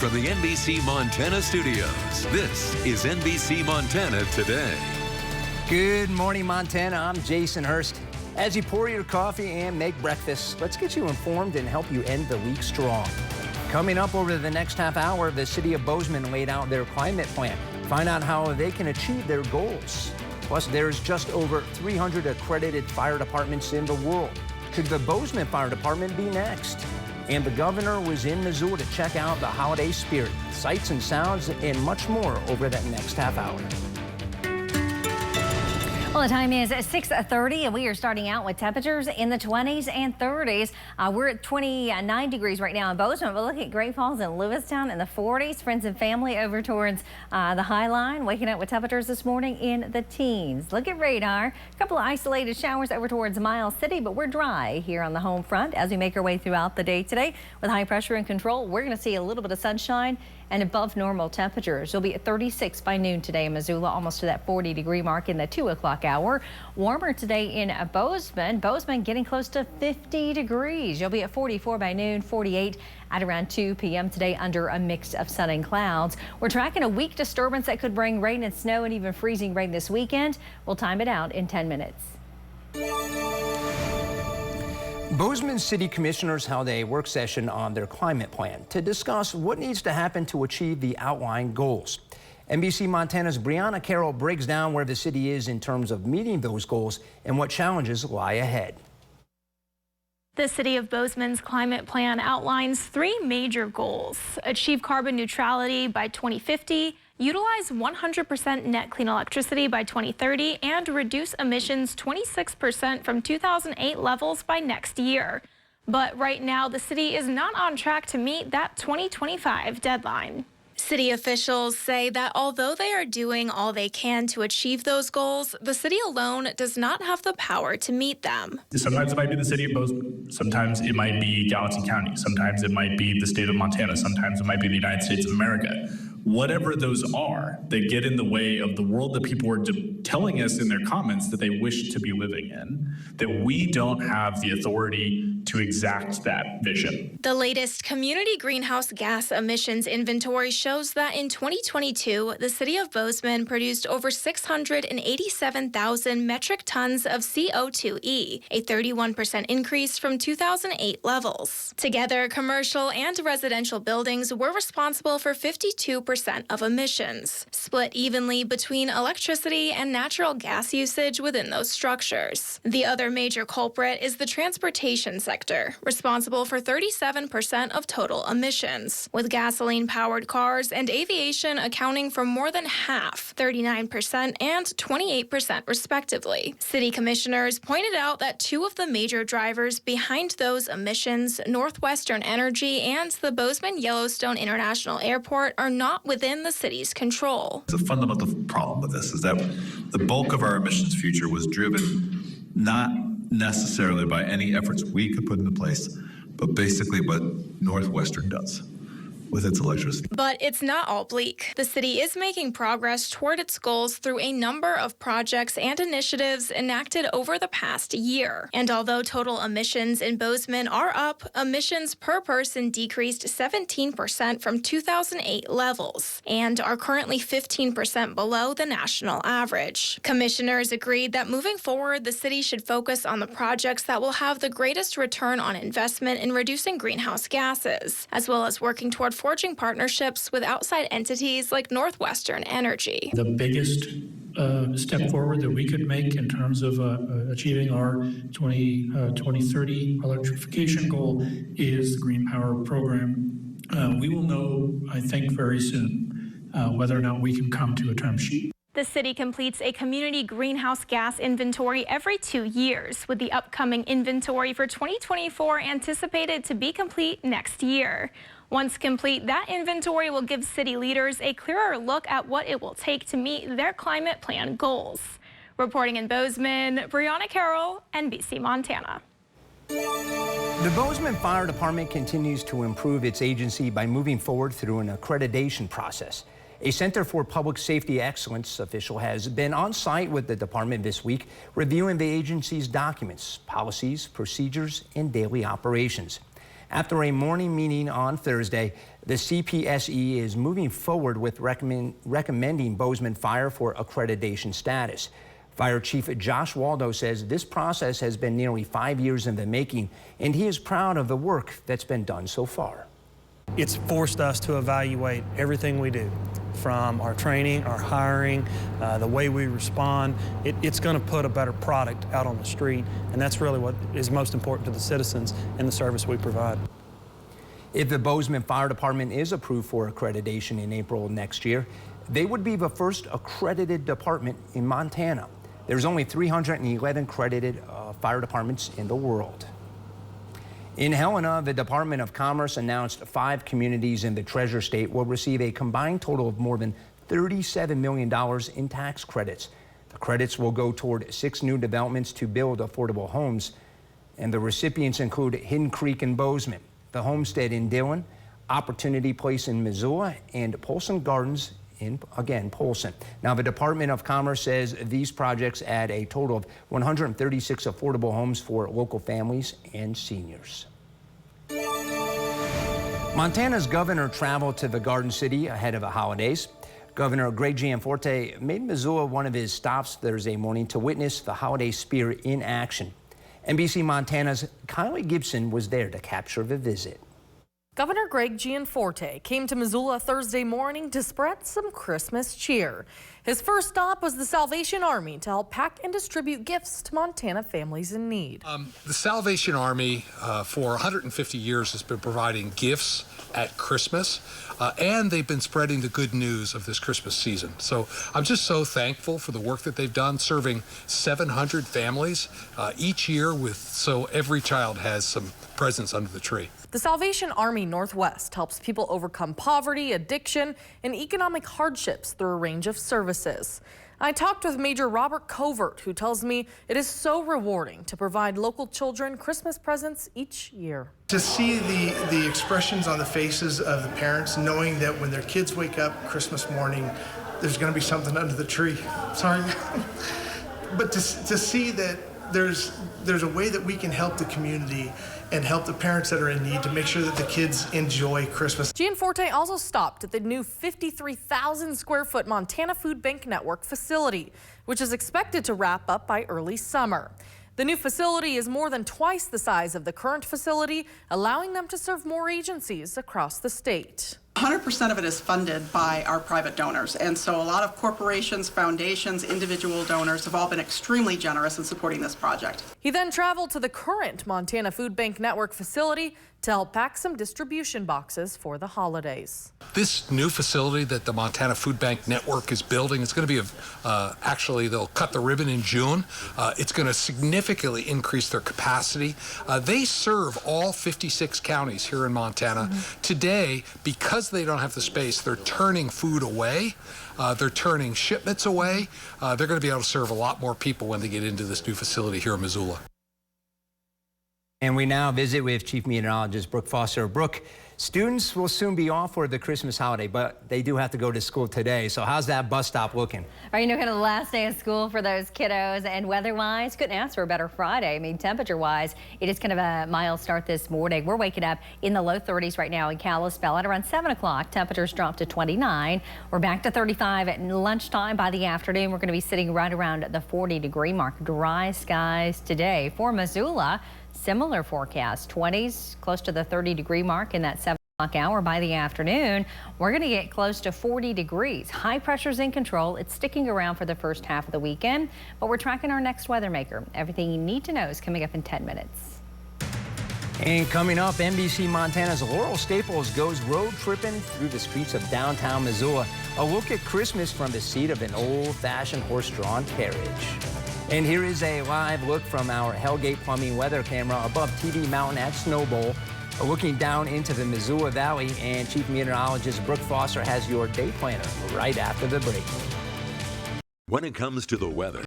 From the NBC Montana studios, this is NBC Montana Today. Good morning, Montana. I'm Jason Hurst. As you pour your coffee and make breakfast, let's get you informed and help you end the week strong. Coming up over the next half hour, the city of Bozeman laid out their climate plan. Find out how they can achieve their goals. Plus, there's just over 300 accredited fire departments in the world. Could the Bozeman Fire Department be next? And the governor was in Missoula to check out the holiday spirit, sights and sounds, and much more over that next half hour. Well, the time is 6:30, and we are starting out with temperatures in the 20s and 30s. We're at 29 degrees right now in Bozeman, but look at Great Falls and Lewistown in the 40s. Friends and family over towards the High Line, waking up with temperatures this morning in the teens. Look at radar. A couple of isolated showers over towards Miles City, but we're dry here on the home front as we make our way throughout the day today. With high pressure in control, we're going to see a little bit of sunshine and above normal temperatures. You'll be at 36 by noon today in Missoula, almost to that 40-degree mark in the 2 o'clock hour. Warmer today in Bozeman. Bozeman getting close to 50 degrees. You'll be at 44 by noon, 48 at around 2 p.m. today under a mix of sun and clouds. We're tracking a weak disturbance that could bring rain and snow and even freezing rain this weekend. We'll time it out in 10 minutes. Bozeman City Commissioners held a work session on their climate plan to discuss what needs to happen to achieve the outlined goals. NBC Montana's Brianna Carroll breaks down where the city is in terms of meeting those goals and what challenges lie ahead. The City of Bozeman's climate plan outlines 3 major goals: achieve carbon neutrality by 2050, utilize 100% net clean electricity by 2030, and reduce emissions 26% from 2008 levels by next year. But right now, the city is not on track to meet that 2025 deadline. City officials say that although they are doing all they can to achieve those goals, the city alone does not have the power to meet them. Sometimes it might be the city of Bozeman, sometimes it might be Gallatin County, sometimes it might be the state of Montana, sometimes it might be the United States of America. Whatever those are, they get in the way of the world that people are telling us in their comments that they wish to be living in, that we don't have the authority to exact that vision. The latest community greenhouse gas emissions inventory shows that in 2022, the city of Bozeman produced over 687,000 metric tons of CO2e, a 31% increase from 2008 levels. Together, commercial and residential buildings were responsible for 52% of emissions, split evenly between electricity and natural gas usage within those structures. The other major culprit is the transportation sector, responsible for 37% of total emissions, with gasoline-powered cars and aviation accounting for more than half, 39% and 28% respectively. City commissioners pointed out that 2 of the major drivers behind those emissions, Northwestern Energy and the Bozeman Yellowstone International Airport, are not within the city's control. The fundamental problem with this is that the bulk of our emissions future was driven not necessarily by any efforts we could put into place, but basically what Northwestern does with its electricity. But it's not all bleak. The city is making progress toward its goals through a number of projects and initiatives enacted over the past year. And although total emissions in Bozeman are up, emissions per person decreased 17% from 2008 levels and are currently 15% below the national average. Commissioners agreed that moving forward, the city should focus on the projects that will have the greatest return on investment in reducing greenhouse gases, as well as working toward forging partnerships with outside entities like Northwestern Energy. The biggest step forward that we could make in terms of achieving our 2030 electrification goal is the Green Power Program. We will know, I think, very soon whether or not we can come to a term sheet. The city completes a community greenhouse gas inventory every 2 years, with the upcoming inventory for 2024 anticipated to be complete next year. Once complete, that inventory will give city leaders a clearer look at what it will take to meet their climate plan goals. Reporting in Bozeman, Brianna Carroll, NBC Montana. The Bozeman Fire Department continues to improve its agency by moving forward through an accreditation process. A Center for Public Safety Excellence official has been on site with the department this week, reviewing the agency's documents, policies, procedures, and daily operations. After a morning meeting on Thursday, The CPSE is moving forward with recommending Bozeman Fire for accreditation status. Fire Chief Josh Waldo says this process has been nearly 5 years in the making, and he is proud of the work that's been done so far. It's forced us to evaluate everything we do, from our training, our hiring, the way we respond. It's going to put a better product out on the street, and that's really what is most important to the citizens and the service we provide. If the Bozeman Fire Department is approved for accreditation in April next year, they would be the first accredited department in Montana. There's only 311 accredited fire departments in the world. In Helena, the Department of Commerce announced 5 communities in the Treasure State will receive a combined total of more than $37 million in tax credits. The credits will go toward 6 new developments to build affordable homes, and the recipients include Hidden Creek in Bozeman, the Homestead in Dillon, Opportunity Place in Missoula, and Polson Gardens in, again, Polson. Now, the Department of Commerce says these projects add a total of 136 affordable homes for local families and seniors. Montana's governor traveled to the Garden City ahead of the holidays. Governor Greg Gianforte made Missoula one of his stops Thursday morning to witness the holiday spirit in action. NBC Montana's Kylie Gibson was there to capture the visit. Governor Greg Gianforte came to Missoula Thursday morning to spread some Christmas cheer. His first stop was the Salvation Army to help pack and distribute gifts to Montana families in need. The Salvation Army for 150 years has been providing gifts at Christmas, and they've been spreading the good news of this Christmas season. So I'm just so thankful for the work that they've done, serving 700 families each year, so every child has some presents under the tree. The Salvation Army Northwest helps people overcome poverty, addiction, and economic hardships through a range of services. I talked with Major Robert Covert, who tells me it is so rewarding to provide local children Christmas presents each year. To see the expressions on the faces of the parents, knowing that when their kids wake up Christmas morning, there's going to be something under the tree. Sorry. But to see that there's a way that we can help the community and help the parents that are in need to make sure that the kids enjoy Christmas. Gianforte also stopped at the new 53,000 square foot Montana Food Bank Network facility, which is expected to wrap up by early summer. The new facility is more than twice the size of the current facility, allowing them to serve more agencies across the state. 100% of it is funded by our private donors, and so a lot of corporations, foundations, individual donors have all been extremely generous in supporting this project. He then traveled to the current Montana Food Bank Network facility to help pack some distribution boxes for the holidays. This new facility that the Montana Food Bank Network is building, it's going to be actually they'll cut the ribbon in June. It's going to significantly increase their capacity. They serve all 56 counties here in Montana. Today, because they don't have the space, they're turning food away. They're turning shipments away. They're going to be able to serve a lot more people when they get into this new facility here in Missoula. And we now visit with Chief Meteorologist Brooke Foster. Brooke, students will soon be off for the Christmas holiday, but they do have to go to school today. So how's that bus stop looking? All right, kind of the last day of school for those kiddos, and weather-wise, couldn't ask for a better Friday. I mean, temperature-wise, it is kind of a mild start this morning. We're waking up in the low 30s right now in Kalispell. At around 7 o'clock, temperatures drop to 29. We're back to 35 at lunchtime. By the afternoon, we're going to be sitting right around the 40-degree mark. Dry skies today for Missoula. Similar forecast, 20s, close to the 30-degree mark in that 7 o'clock hour. By the afternoon, we're going to get close to 40 degrees. High pressure's in control. It's sticking around for the first half of the weekend, but we're tracking our next weather maker. Everything you need to know is coming up in 10 minutes. And coming up, NBC Montana's Laurel Staples goes road tripping through the streets of downtown Missoula. A look at Christmas from the seat of an old-fashioned horse-drawn carriage. And here is a live look from our Hellgate Plumbing weather camera above TV Mountain at Snowbowl, looking down into the Missoula Valley. And Chief Meteorologist Brooke Foster has your day planner right after the break. When it comes to the weather,